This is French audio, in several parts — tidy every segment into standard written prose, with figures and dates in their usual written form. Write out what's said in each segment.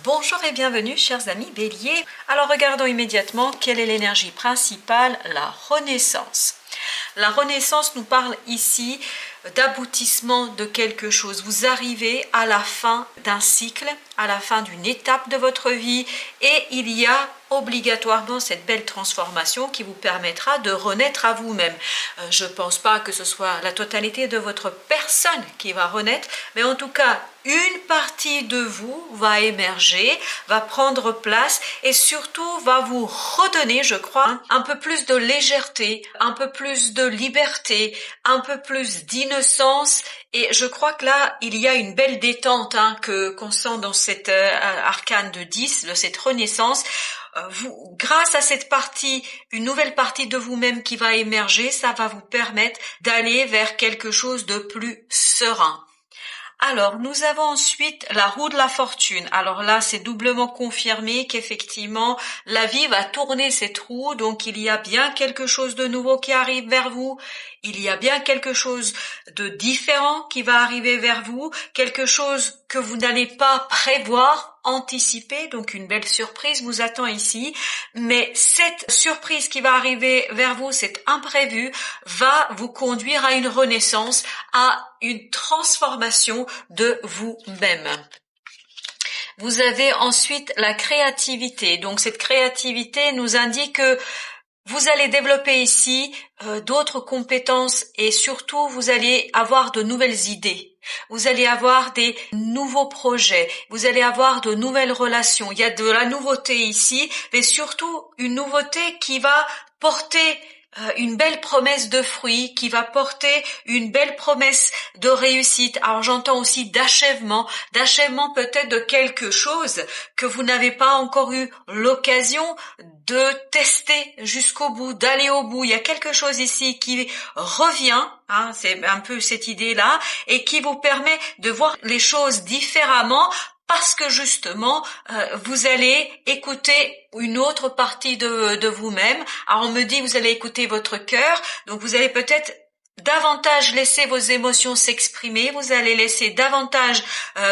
Bonjour et bienvenue chers amis Bélier. Alors regardons immédiatement quelle est l'énergie principale, la renaissance. La renaissance nous parle ici d'aboutissement de quelque chose. Vous arrivez à la fin d'un cycle, à la fin d'une étape de votre vie et il y a obligatoirement cette belle transformation qui vous permettra de renaître à vous-même. Je ne pense pas que ce soit la totalité de votre personne qui va renaître, mais en tout cas, une partie de vous va émerger, va prendre place et surtout va vous redonner, je crois, un peu plus de légèreté, un peu plus de liberté, un peu plus d'innocence. Et je crois que là, il y a une belle détente qu'on sent dans cette arcane de 10, de cette renaissance. Grâce à cette partie, une nouvelle partie de vous-même qui va émerger, ça va vous permettre d'aller vers quelque chose de plus serein. Alors, nous avons ensuite la roue de la fortune. Alors là, c'est doublement confirmé qu'effectivement, la vie va tourner cette roue. Donc, il y a bien quelque chose de nouveau qui arrive vers vous. Il y a bien quelque chose de différent qui va arriver vers vous. Quelque chose que vous n'allez pas prévoir, anticiper. Donc, une belle surprise vous attend ici. Mais cette surprise qui va arriver vers vous, cet imprévu, va vous conduire à une renaissance, à une transformation de vous-même. Vous avez ensuite la créativité. Donc cette créativité nous indique que vous allez développer ici d'autres compétences et surtout vous allez avoir de nouvelles idées. Vous allez avoir des nouveaux projets, vous allez avoir de nouvelles relations. Il y a de la nouveauté ici, mais surtout une nouveauté qui va porter une belle promesse de fruits, qui va porter une belle promesse de réussite. Alors j'entends aussi d'achèvement peut-être de quelque chose que vous n'avez pas encore eu l'occasion de tester jusqu'au bout, d'aller au bout. Il y a quelque chose ici qui revient, c'est un peu cette idée-là, et qui vous permet de voir les choses différemment, parce que justement, vous allez écouter une autre partie de vous-même. Alors on me dit, vous allez écouter votre cœur, donc vous allez peut-être davantage laisser vos émotions s'exprimer, vous allez laisser davantage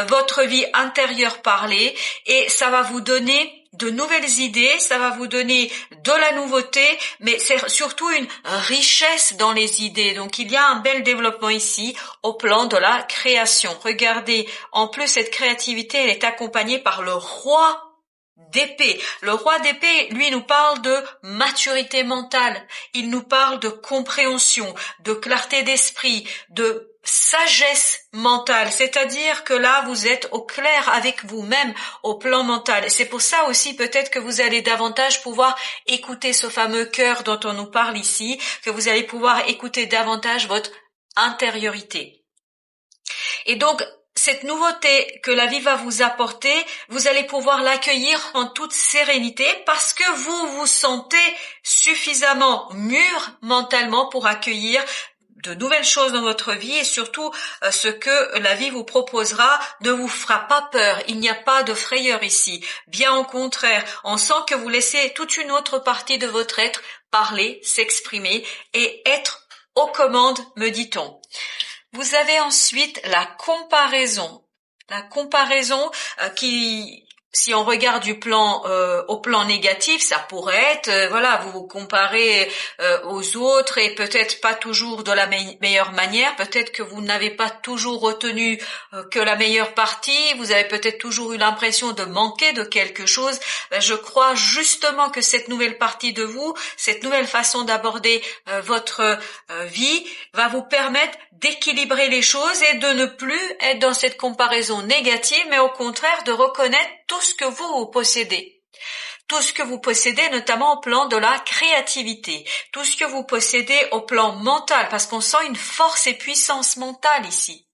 votre vie intérieure parler, et ça va vous donner de nouvelles idées, ça va vous donner de la nouveauté, mais c'est surtout une richesse dans les idées. Donc il y a un bel développement ici au plan de la création. Regardez, en plus cette créativité, elle est accompagnée par le roi d'épée. Le roi d'épée, lui, nous parle de maturité mentale. Il nous parle de compréhension, de clarté d'esprit, de sagesse mentale. C'est-à-dire que là, vous êtes au clair avec vous-même au plan mental. Et c'est pour ça aussi peut-être que vous allez davantage pouvoir écouter ce fameux cœur dont on nous parle ici, que vous allez pouvoir écouter davantage votre intériorité. Et donc, cette nouveauté que la vie va vous apporter, vous allez pouvoir l'accueillir en toute sérénité parce que vous vous sentez suffisamment mûr mentalement pour accueillir de nouvelles choses dans votre vie et surtout ce que la vie vous proposera ne vous fera pas peur. Il n'y a pas de frayeur ici. Bien au contraire, on sent que vous laissez toute une autre partie de votre être parler, s'exprimer et être aux commandes, me dit-on. Vous avez ensuite la comparaison. La comparaison qui, si on regarde du plan au plan négatif, ça pourrait être, vous vous comparez aux autres et peut-être pas toujours de la meilleure manière. Peut-être que vous n'avez pas toujours retenu que la meilleure partie. Vous avez peut-être toujours eu l'impression de manquer de quelque chose. Je crois justement que cette nouvelle partie de vous, cette nouvelle façon d'aborder votre vie va vous permettre d'équilibrer les choses et de ne plus être dans cette comparaison négative, mais au contraire de reconnaître tout ce que vous possédez. Tout ce que vous possédez, notamment au plan de la créativité. Tout ce que vous possédez au plan mental, parce qu'on sent une force et puissance mentale ici.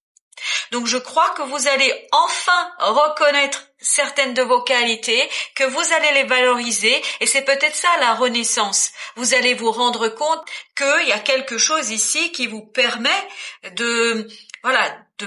Donc je crois que vous allez enfin reconnaître certaines de vos qualités, que vous allez les valoriser, et c'est peut-être ça la renaissance. Vous allez vous rendre compte qu'il y a quelque chose ici qui vous permet de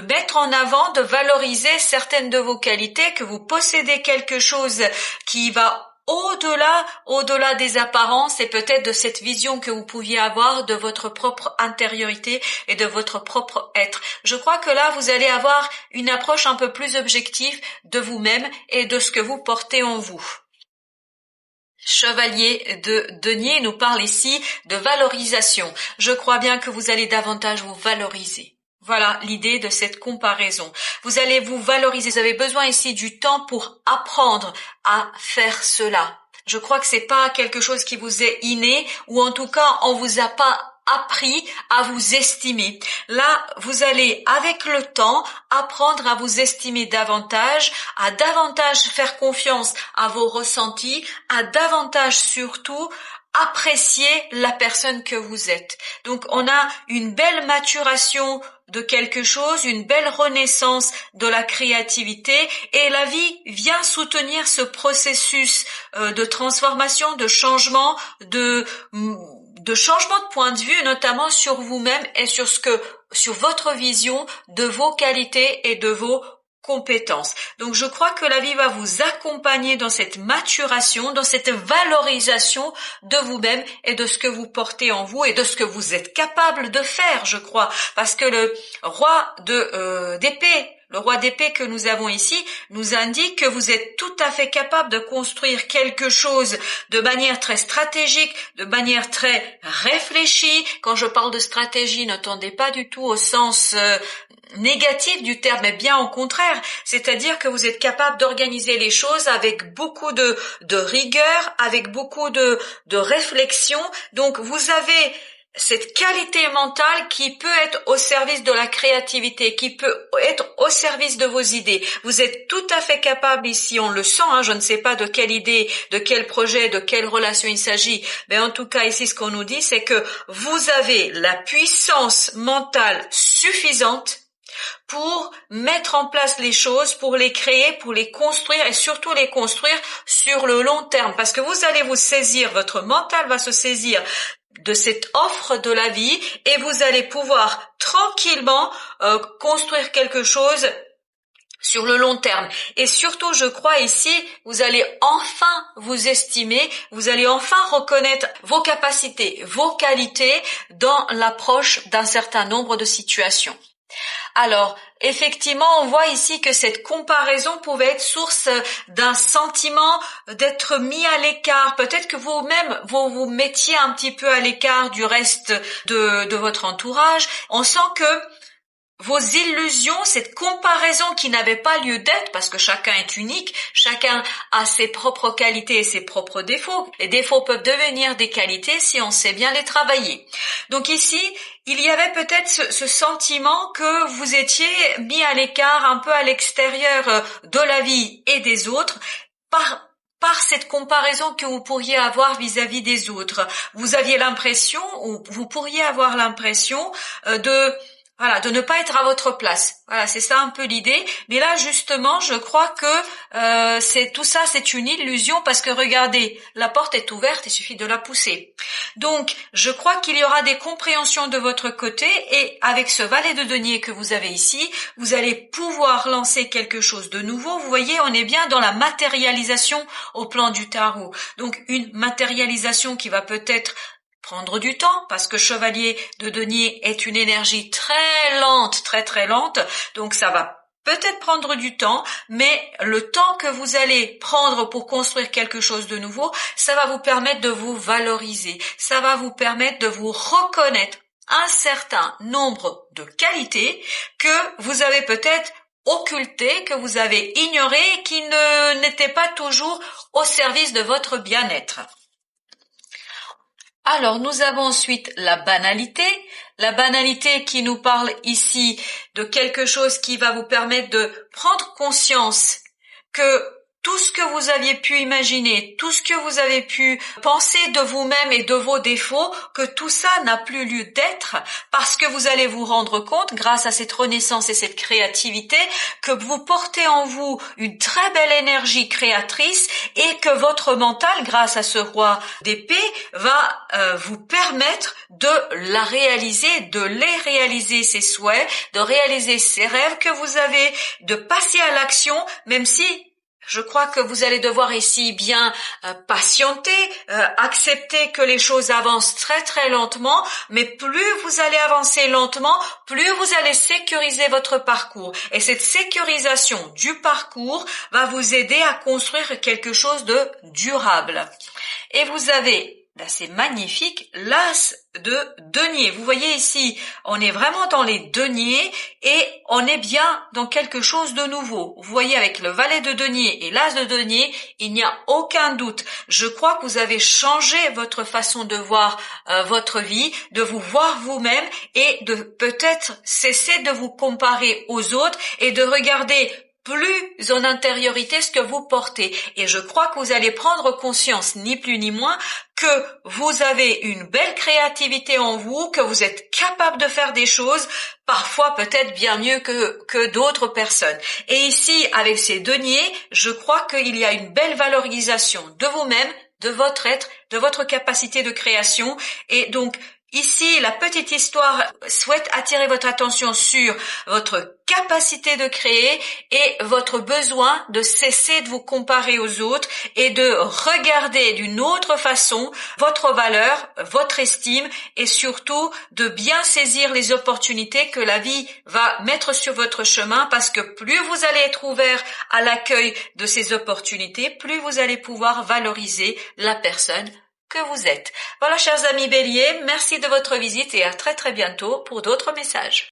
mettre en avant, de valoriser certaines de vos qualités, que vous possédez quelque chose qui va au-delà des apparences et peut-être de cette vision que vous pouviez avoir de votre propre intériorité et de votre propre être. Je crois que là, vous allez avoir une approche un peu plus objective de vous-même et de ce que vous portez en vous. Chevalier de denier nous parle ici de valorisation. Je crois bien que vous allez davantage vous valoriser. Voilà l'idée de cette comparaison. Vous allez vous valoriser. Vous avez besoin ici du temps pour apprendre à faire cela. Je crois que c'est pas quelque chose qui vous est inné, ou en tout cas, on vous a pas appris à vous estimer. Là, vous allez, avec le temps, apprendre à vous estimer davantage, à davantage faire confiance à vos ressentis, à davantage surtout apprécier la personne que vous êtes. Donc, on a une belle maturation de quelque chose, une belle renaissance de la créativité, et la vie vient soutenir ce processus de transformation, de changement, de changement de point de vue, notamment sur vous-même et sur votre vision de vos qualités et de vos compétences. Donc je crois que la vie va vous accompagner dans cette maturation, dans cette valorisation de vous-même et de ce que vous portez en vous et de ce que vous êtes capable de faire, je crois. Parce que le roi d'épée, le roi d'épée que nous avons ici nous indique que vous êtes tout à fait capable de construire quelque chose de manière très stratégique, de manière très réfléchie. Quand je parle de stratégie, n'entendez pas du tout au sens négatif du terme, mais bien au contraire. C'est-à-dire que vous êtes capable d'organiser les choses avec beaucoup de rigueur, avec beaucoup de réflexion. Donc vous avez cette qualité mentale qui peut être au service de la créativité, qui peut être au service de vos idées. Vous êtes tout à fait capable ici, on le sent, je ne sais pas de quelle idée, de quel projet, de quelle relation il s'agit, mais en tout cas ici ce qu'on nous dit, c'est que vous avez la puissance mentale suffisante pour mettre en place les choses, pour les créer, pour les construire et surtout les construire sur le long terme. Parce que vous allez vous saisir, votre mental va se saisir de cette offre de la vie et vous allez pouvoir tranquillement construire quelque chose sur le long terme. Et surtout, je crois ici, vous allez enfin vous estimer, vous allez enfin reconnaître vos capacités, vos qualités dans l'approche d'un certain nombre de situations. Alors, effectivement, on voit ici que cette comparaison pouvait être source d'un sentiment d'être mis à l'écart. Peut-être que vous-même, vous mettiez un petit peu à l'écart du reste de votre entourage. On sent que vos illusions, cette comparaison qui n'avait pas lieu d'être, parce que chacun est unique, chacun a ses propres qualités et ses propres défauts. Les défauts peuvent devenir des qualités si on sait bien les travailler. Donc ici, il y avait peut-être ce sentiment que vous étiez mis à l'écart, un peu à l'extérieur de la vie et des autres, par cette comparaison que vous pourriez avoir vis-à-vis des autres. Vous aviez l'impression, ou vous pourriez avoir l'impression de ne pas être à votre place. Voilà, c'est ça un peu l'idée. Mais là, justement, je crois que c'est une illusion parce que regardez, la porte est ouverte, il suffit de la pousser. Donc, je crois qu'il y aura des compréhensions de votre côté et avec ce valet de denier que vous avez ici, vous allez pouvoir lancer quelque chose de nouveau. Vous voyez, on est bien dans la matérialisation au plan du tarot. Donc, une matérialisation qui va peut-être prendre du temps, parce que chevalier de denier est une énergie très lente, très très lente, donc ça va peut-être prendre du temps, mais le temps que vous allez prendre pour construire quelque chose de nouveau, ça va vous permettre de vous valoriser, ça va vous permettre de vous reconnaître un certain nombre de qualités que vous avez peut-être occultées, que vous avez ignorées et qui n'étaient pas toujours au service de votre bien-être. Alors, nous avons ensuite la banalité qui nous parle ici de quelque chose qui va vous permettre de prendre conscience que tout ce que vous aviez pu imaginer, tout ce que vous avez pu penser de vous-même et de vos défauts, que tout ça n'a plus lieu d'être parce que vous allez vous rendre compte, grâce à cette renaissance et cette créativité, que vous portez en vous une très belle énergie créatrice et que votre mental, grâce à ce roi d'épée, va vous permettre de la réaliser, de les réaliser ces souhaits, de réaliser ces rêves que vous avez, de passer à l'action, même si Je crois que vous allez devoir ici bien patienter, accepter que les choses avancent très très lentement, mais plus vous allez avancer lentement, plus vous allez sécuriser votre parcours. Et cette sécurisation du parcours va vous aider à construire quelque chose de durable. Et vous avez, c'est magnifique, l'as de denier. Vous voyez ici, on est vraiment dans les deniers et on est bien dans quelque chose de nouveau. Vous voyez, avec le valet de denier et l'as de denier, il n'y a aucun doute. Je crois que vous avez changé votre façon de voir votre vie, de vous voir vous-même et de peut-être cesser de vous comparer aux autres et de regarder plus en intériorité ce que vous portez. Et je crois que vous allez prendre conscience, ni plus ni moins, que vous avez une belle créativité en vous, que vous êtes capable de faire des choses, parfois peut-être bien mieux que d'autres personnes. Et ici, avec ces deniers, je crois qu'il y a une belle valorisation de vous-même, de votre être, de votre capacité de création. Et donc, ici, la petite histoire souhaite attirer votre attention sur votre capacité de créer et votre besoin de cesser de vous comparer aux autres et de regarder d'une autre façon votre valeur, votre estime et surtout de bien saisir les opportunités que la vie va mettre sur votre chemin, parce que plus vous allez être ouvert à l'accueil de ces opportunités, plus vous allez pouvoir valoriser la personne que vous êtes. Voilà, chers amis Bélier, merci de votre visite et à très très bientôt pour d'autres messages.